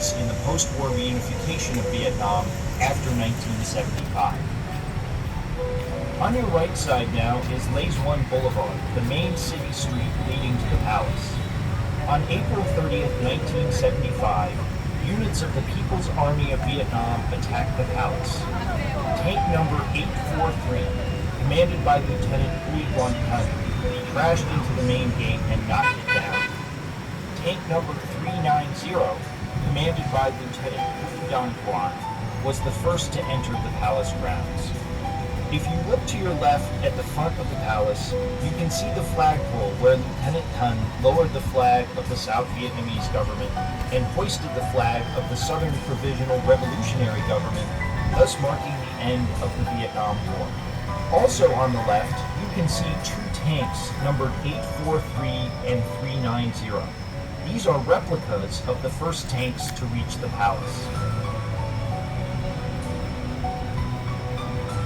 place in the post-war reunification of Vietnam after 1975. On your right side now is Lays One Boulevard, the main city street leading to the palace. On April 30th, 1975, units of the People's Army of Vietnam attacked the palace. Tank number 843, commanded by Lieutenant Huy Quan Thanh, crashed into the main gate and knocked it down. Tank number 390, commanded by Lieutenant Huy Don Quan, was the first to enter the palace grounds. If you look to your left at the front of the palace, you can see the flagpole where Lieutenant Thanh lowered the flag of the South Vietnamese government and hoisted the flag of the Southern Provisional Revolutionary Government, thus marking the end of the Vietnam War. Also on the left, you can see two tanks numbered 843 and 390. These are replicas of the first tanks to reach the palace.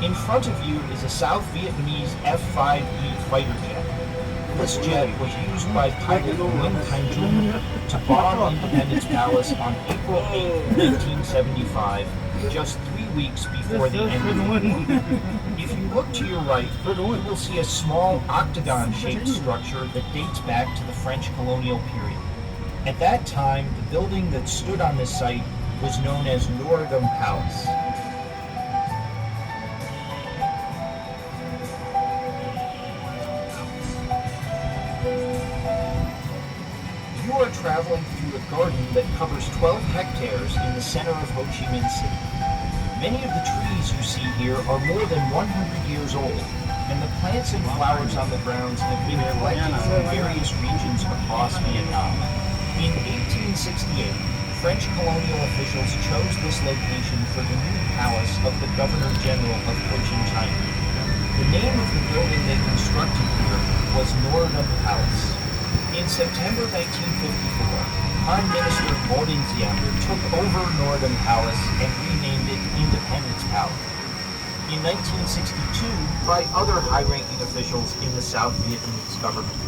In front of you is a South Vietnamese F-5E fighter jet. This jet was used by pilot Nguyen Thanh Trung to bomb Independence Palace on April 8, 1975, just 3 weeks before the end of the war. If you look to your right, you will see a small octagon-shaped structure that dates back to the French colonial period. At that time, the building that stood on this site was known as Norodom Palace. You are traveling through a garden that covers 12 hectares in the center of Ho Chi Minh City. Many of the trees you see here are more than 100 years old, and the plants and flowers on the grounds have been collected from various regions across Vietnam. In 1868, French colonial officials chose this location for the new palace of the Governor-General of Cochin China. The name of the building they constructed here was Norodom Palace. In September 1954, Prime Minister Ngo Dinh Diem took over Norodom Palace and renamed it Independence Palace. In 1962, by other high-ranking officials in the South Vietnamese government.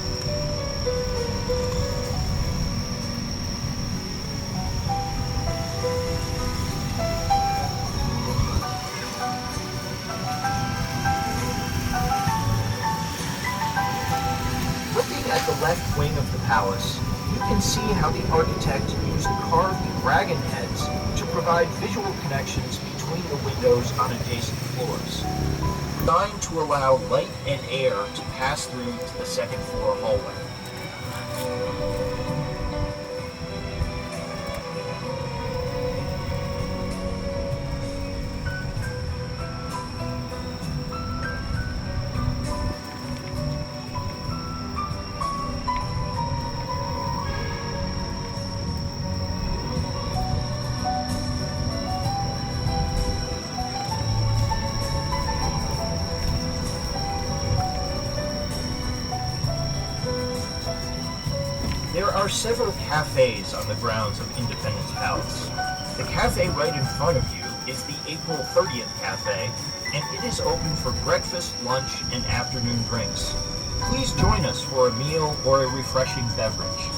At the left wing of the palace, you can see how the architect used carved dragon heads to provide visual connections between the windows on adjacent floors, designed to allow light and air to pass through to the second floor hallway. There are several cafes on the grounds of Independence Palace. The cafe right in front of you is the April 30th Cafe, and it is open for breakfast, lunch, and afternoon drinks. Please join us for a meal or a refreshing beverage.